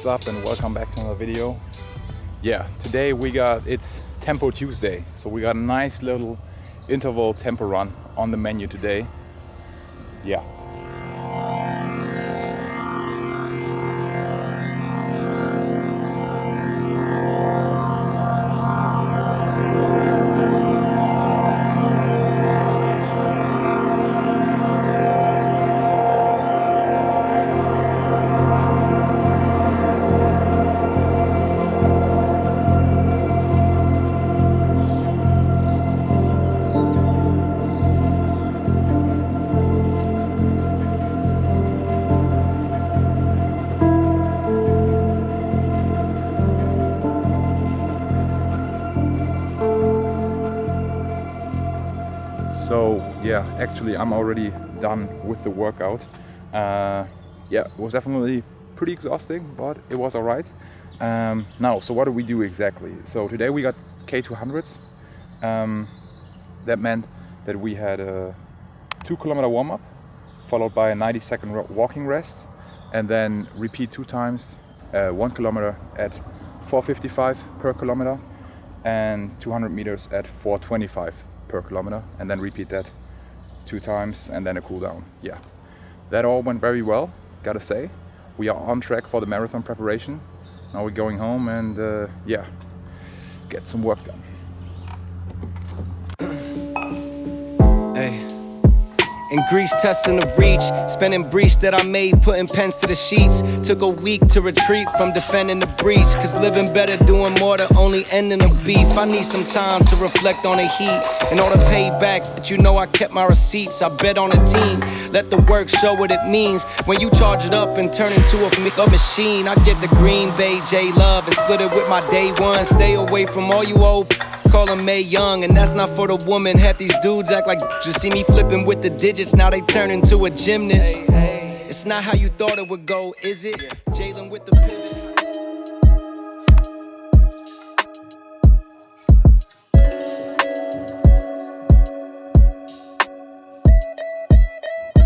What's up and welcome back to another video. Yeah, today it's Tempo Tuesday, so we got a nice little interval tempo run on the menu today. Yeah. So yeah, actually I'm already done with the workout. Yeah, it was definitely pretty exhausting, but it was alright. Now, so what do we do exactly? So today we got K200s. That meant that we had a 2-kilometer warm-up, followed by a 90-second walking rest, and then repeat 2 times, 1 kilometer at 4:55 per kilometer, and 200 meters at 4:25 per kilometer, and then repeat that 2 times, and then a cool down. Yeah, that all went very well, gotta say. We are on track for the marathon preparation. Now we're going home and yeah, get some work done. Hey. In Greece, testing the reach, spending breach that I made, putting pens to the sheets. Took a week to retreat from defending the breach, cause living better, doing more to only ending the beef. I need some time to reflect on the heat, in order to pay back, but you know I kept my receipts. I bet on a team, let the work show what it means. When you charge it up and turn into a machine, I get the Green Bay J-Love and split it with my day one. Stay away from all you old call him May Young, and that's not for the woman. Half these dudes act like just see me flipping with the digits, now they turn into a gymnast. It's not how you thought it would go, is it? Jalen with the pivot.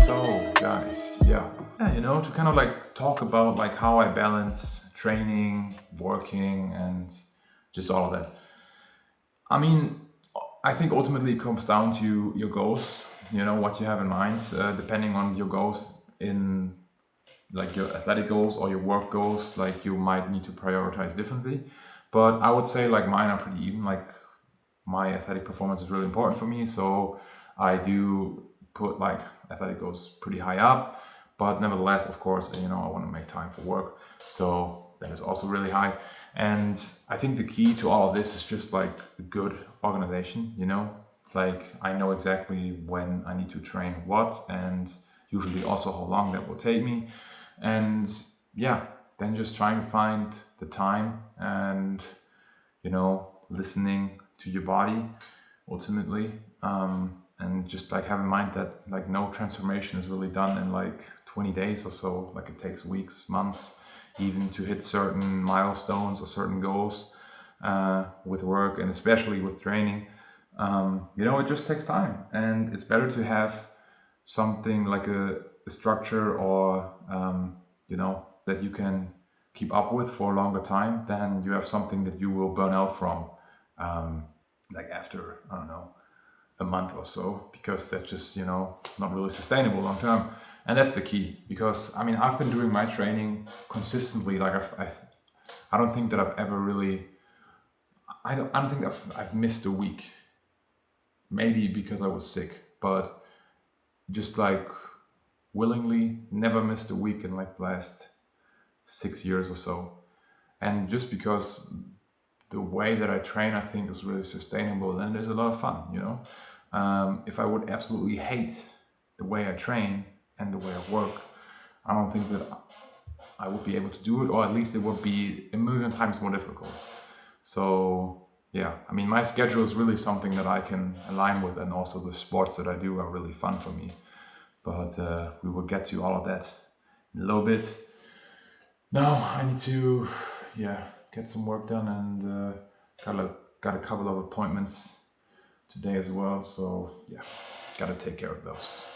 So guys, yeah, you know, to kind of like talk about like how I balance training, working, and just all of that. I mean, I think ultimately it comes down to your goals, you know, what you have in mind, depending on your goals in like your athletic goals or your work goals, like you might need to prioritize differently. But I would say like mine are pretty even, like my athletic performance is really important for me. So I do put like athletic goals pretty high up, but nevertheless, of course, you know, I want to make time for work. So that is also really high. And I think the key to all of this is just like a good organization, you know, like I know exactly when I need to train what, and usually also how long that will take me. And yeah, then just trying to find the time and, you know, listening to your body ultimately. And just like have in mind that like no transformation is really done in like 20 days or so, like it takes weeks, months, even to hit certain milestones or certain goals with work and especially with training. You know, it just takes time, and it's better to have something like a structure or, you know, that you can keep up with for a longer time than you have something that you will burn out from like after, I don't know, a month or so, because that's just, you know, not really sustainable long term. And that's the key, because I mean, I've been doing my training consistently. Like I don't think that I've ever really, I don't think I've missed a week. Maybe because I was sick, but just like willingly never missed a week in like the last 6 years or so. And just because the way that I train, I think is really sustainable, and there's a lot of fun, you know. If I would absolutely hate the way I train and the way I work, I don't think that I would be able to do it, or at least it would be a million times more difficult. So yeah, I mean, my schedule is really something that I can align with, and also the sports that I do are really fun for me. But we will get to all of that in a little bit. Now I need to, yeah, get some work done, and got a couple of appointments today as well. So yeah, gotta take care of those.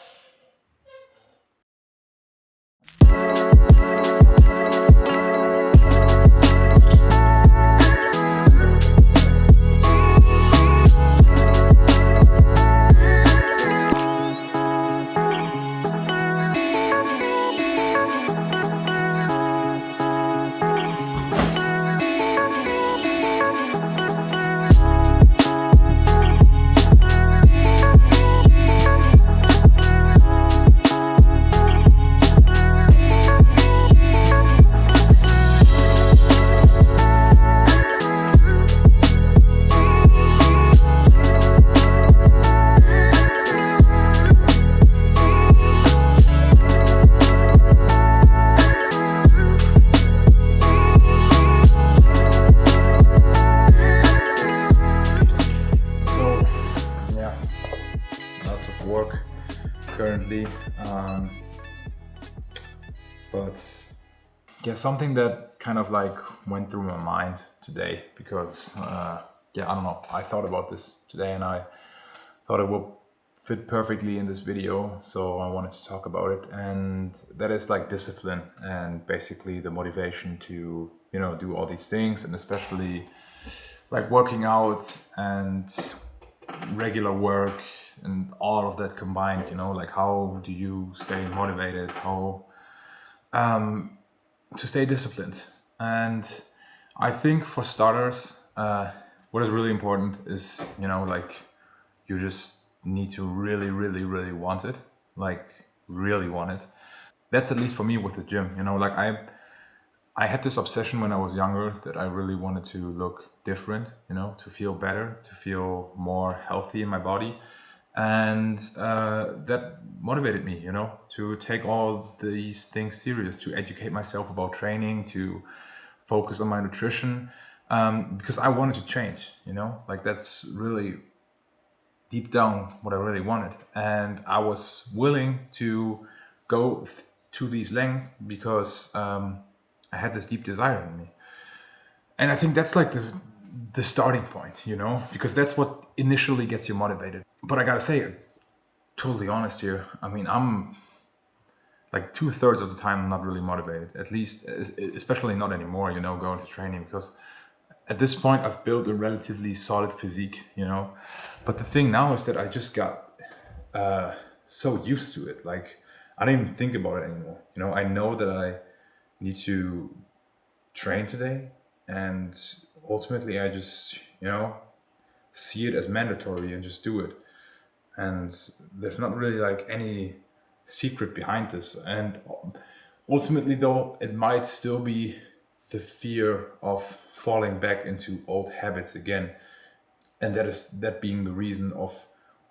work currently. But yeah, something that kind of like went through my mind today because yeah, I don't know. I thought about this today and I thought it would fit perfectly in this video, so I wanted to talk about it. And that is like discipline and basically the motivation to, you know, do all these things, and especially like working out and regular work and all of that combined, you know, like how do you stay motivated, how to stay disciplined. And I think for starters, what is really important is, you know, like you just need to really, really, really want it, like really want it. That's at least for me with the gym, you know, like I had this obsession when I was younger that I really wanted to look different, you know, to feel better, to feel more healthy in my body. And that motivated me, you know, to take all these things serious, to educate myself about training, to focus on my nutrition, because I wanted to change, you know, like that's really deep down what I really wanted. And I was willing to go to these lengths because I had this deep desire in me. And I think that's like the starting point, you know, because that's what initially gets you motivated. But I gotta say, totally honest here, I mean, I'm like 2/3 of the time I'm not really motivated, at least, especially not anymore, you know, going to training, because at this point I've built a relatively solid physique, you know. But the thing now is that I just got so used to it. Like I don't even think about it anymore. You know, I know that I need to train today, and ultimately I just, you know, see it as mandatory and just do it. And there's not really like any secret behind this. And ultimately though, it might still be the fear of falling back into old habits again. And that being the reason of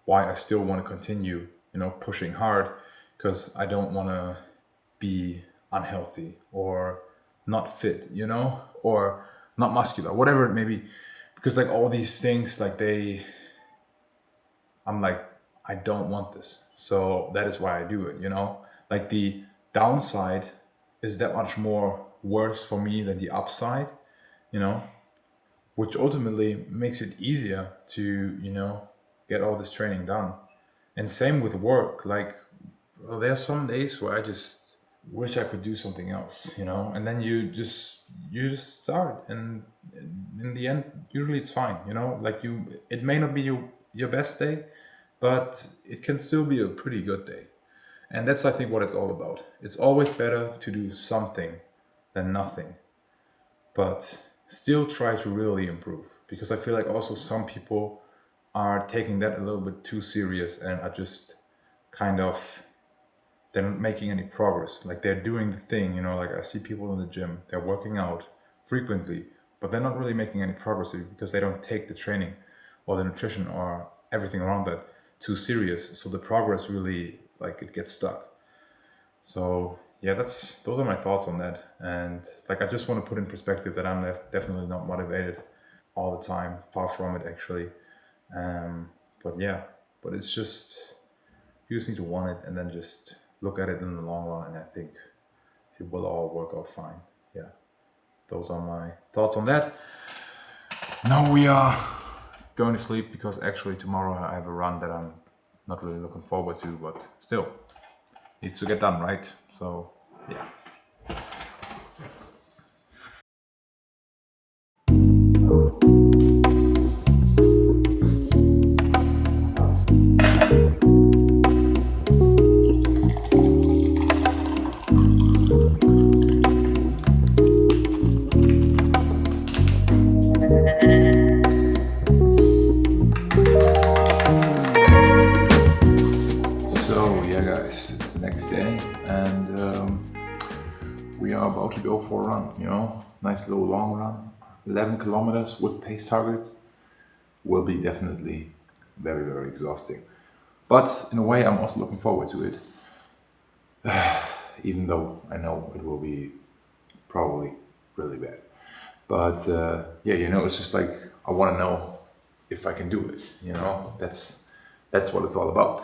why I still want to continue, you know, pushing hard, because I don't want to be unhealthy or not fit, you know, or not muscular, whatever it may be. Because like all these things, like I'm like, I don't want this. So that is why I do it, you know? Like the downside is that much more worse for me than the upside, you know? Which ultimately makes it easier to, you know, get all this training done. And same with work. Like, well, there are some days where I just wish I could do something else, you know? And then you just start, and in the end, usually it's fine, you know? Like it may not be your best day, but it can still be a pretty good day. And that's, I think, what it's all about. It's always better to do something than nothing, but still try to really improve. Because I feel like also some people are taking that a little bit too serious and are just kind of, they're not making any progress. Like they're doing the thing, you know, like I see people in the gym, they're working out frequently, but they're not really making any progress because they don't take the training or the nutrition or everything around that too serious. So the progress really, like, it gets stuck. So yeah, those are my thoughts on that. And like I just want to put in perspective that I'm definitely not motivated all the time, far from it actually. But yeah, but it's just, you just need to want it and then just look at it in the long run, and I think it will all work out fine. Yeah, those are my thoughts on that. Now we are going to sleep because actually tomorrow I have a run that I'm not really looking forward to, but still needs to get done, right? So yeah. So yeah, guys, it's the next day, and we are about to go for a run. You know, nice little long run, 11 kilometers with pace targets. Will be definitely very, very exhausting, but in a way, I'm also looking forward to it. Even though I know it will be probably really bad. But yeah, you know, it's just like I want to know if I can do it. You know, that's what it's all about.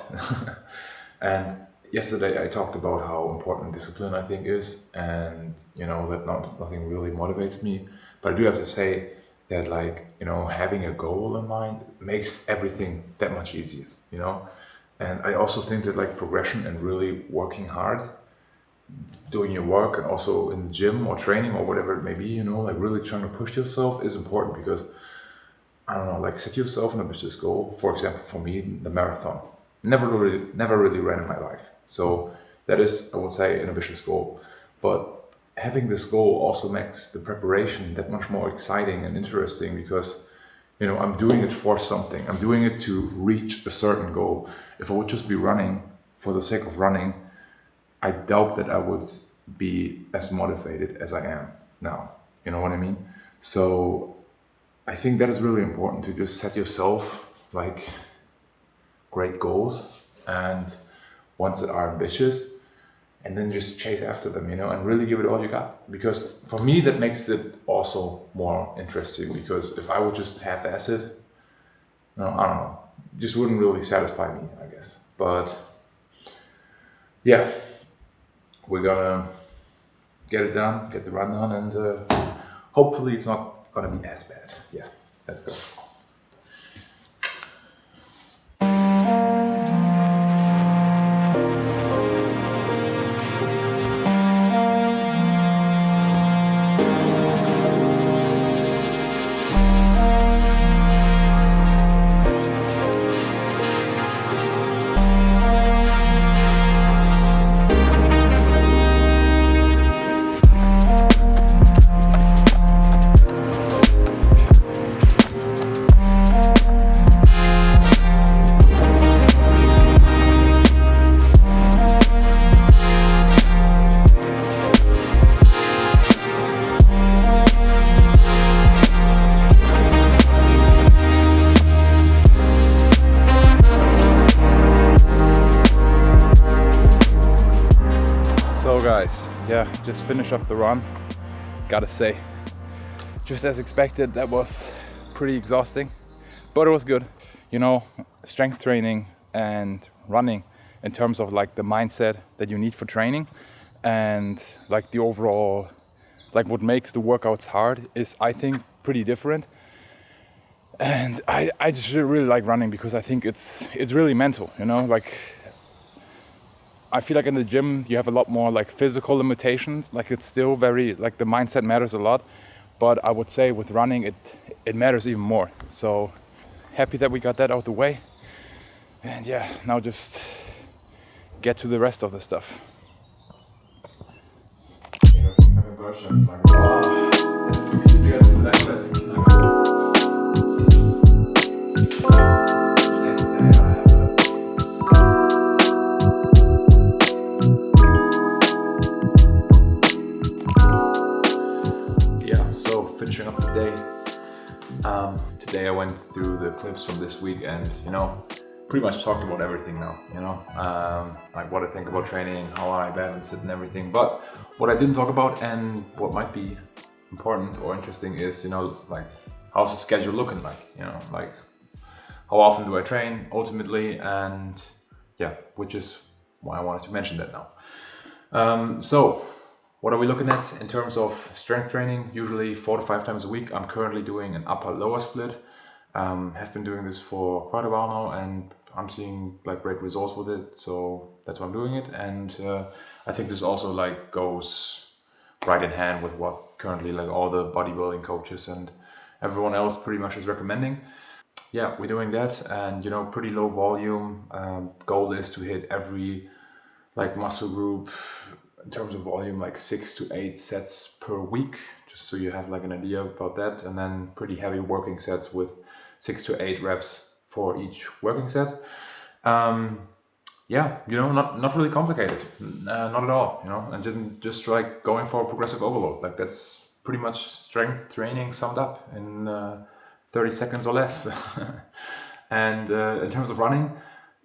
And yesterday I talked about how important discipline I think is, and that nothing really motivates me. But I do have to say that, like, having a goal in mind makes everything that much easier. And I also think that, like, progression and really working hard, doing your work, and also in the gym or training or whatever it may be, like really trying to push yourself is important, because I don't know, like, set yourself an ambitious goal. For example, for me, the marathon. Never really ran in my life. So that is, I would say, an ambitious goal. But having this goal also makes the preparation that much more exciting and interesting, because I'm doing it for something. I'm doing it to reach a certain goal. If I would just be running for the sake of running, I doubt that I would be as motivated as I am now. You know what I mean? So I think that is really important, to just set yourself like great goals, and ones that are ambitious, and then just chase after them, and really give it all you got. Because for me, that makes it also more interesting, because if I would just half-ass it, I don't know, just wouldn't really satisfy me, I guess. But yeah, we're gonna get it done, get the run done, and hopefully it's not gonna be as bad. Yeah, let's go. So guys, yeah, just finished up the run. Gotta say, just as expected, that was pretty exhausting, but it was good. Strength training and running, in terms of like the mindset that you need for training, and like the overall, like what makes the workouts hard, is, I think, pretty different. And I just really like running, because I think it's really mental, like, I feel like in the gym you have a lot more like physical limitations. Like, it's still very, like, the mindset matters a lot, but I would say with running it matters even more. So happy that we got that out the way, and yeah, now just get to the rest of the stuff. So finishing up the day. Today I went through the clips from this week, and pretty much talked about everything now. Like what I think about training, how I balance it, and everything. But what I didn't talk about, and what might be important or interesting, is like, how's the schedule looking like? Like, how often do I train ultimately, and yeah, which is why I wanted to mention that now. So what are we looking at in terms of strength training? Usually 4 to 5 times a week. I'm currently doing an upper-lower split. Have been doing this for quite a while now, and I'm seeing like great results with it. So that's why I'm doing it. And I think this also like goes right in hand with what currently like all the bodybuilding coaches and everyone else pretty much is recommending. Yeah, we're doing that, and pretty low volume. Goal is to hit every like muscle group in terms of volume, like 6 to 8 sets per week, just so you have like an idea about that. And then pretty heavy working sets with 6 to 8 reps for each working set. Yeah, not really complicated, not at all, and just like going for a progressive overload. Like, that's pretty much strength training summed up in 30 seconds or less. And in terms of running,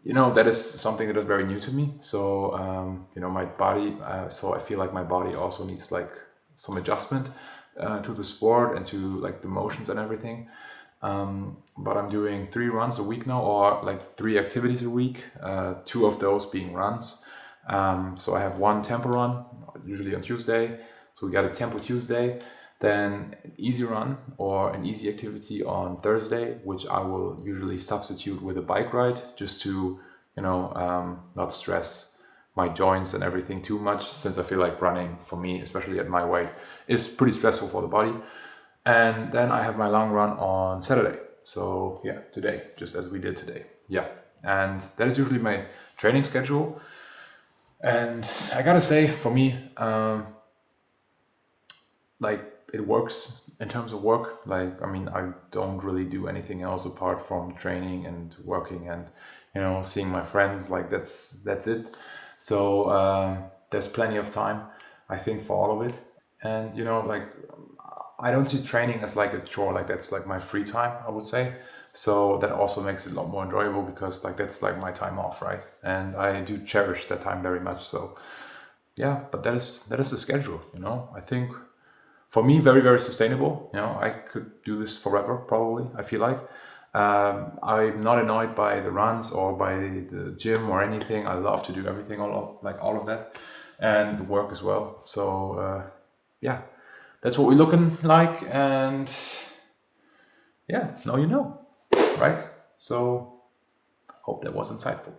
that is something that is very new to me. So, my body, so I feel like my body also needs like some adjustment to the sport and to like the motions and everything. But I'm doing 3 runs a week now, or like 3 activities a week, 2 of those being runs. So I have one tempo run, usually on Tuesday. So we got a tempo Tuesday, then an easy run or an easy activity on Thursday, which I will usually substitute with a bike ride just to, not stress my joints and everything too much, since I feel like running for me, especially at my weight, is pretty stressful for the body. And then I have my long run on Saturday. So yeah, today, just as we did today. Yeah. And that is usually my training schedule. And I gotta say, for me, it works in terms of work. I don't really do anything else apart from training and working and, seeing my friends. That's it. So there's plenty of time, I think, for all of it. And, I don't see training as like a chore, like that's like my free time, I would say. So that also makes it a lot more enjoyable, because that's like my time off, right? And I do cherish that time very much. So yeah, but that is the schedule, I think for me, very, very sustainable. I could do this forever, probably, I feel like. I'm not annoyed by the runs or by the gym or anything. I love to do everything, all of that, and the work as well. So yeah, that's what we're looking like. And yeah, now you know, right? So hope that was insightful.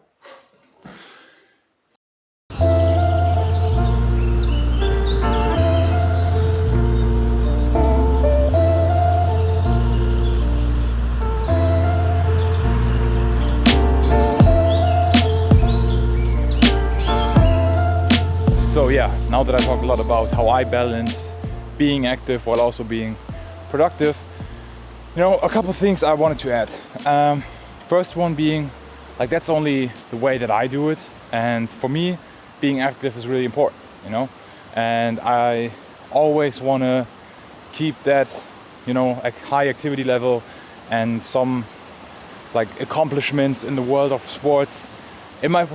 So yeah, now that I talked a lot about how I balance being active while also being productive, a couple of things I wanted to add. First one being, that's only the way that I do it, and for me, being active is really important, and I always want to keep that, a high activity level and some accomplishments in the world of sports in my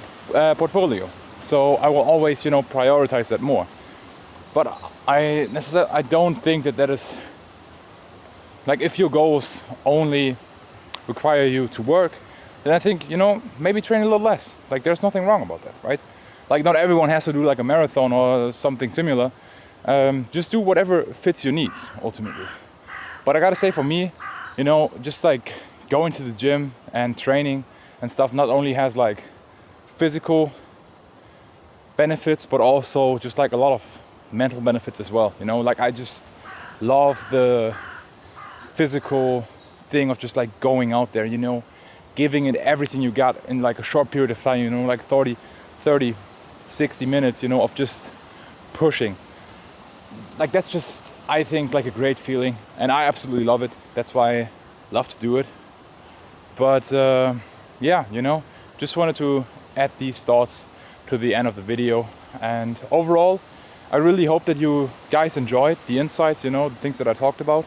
portfolio. So I will always, prioritize that more. But I don't think that is, if your goals only require you to work, then I think, maybe train a little less. There's nothing wrong about that, right? Not everyone has to do a marathon or something similar. Just do whatever fits your needs, ultimately. But I gotta say, for me, just going to the gym and training and stuff not only has physical benefits, but also just a lot of mental benefits as well. I just love the physical thing of just going out there, giving it everything you got in a short period of time, 30, 60 minutes, of just pushing. That's just, I think, a great feeling, and I absolutely love it. That's why I love to do it. But yeah, just wanted to add these thoughts to the end of the video. And overall, I really hope that you guys enjoyed the insights, the things that I talked about.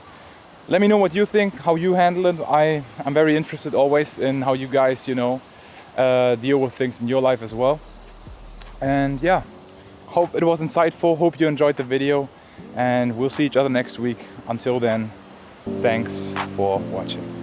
Let me know what you think, how you handle it. I'm very interested always in how you guys, deal with things in your life as well. And yeah, hope it was insightful. Hope you enjoyed the video, and we'll see each other next week. Until then, thanks for watching.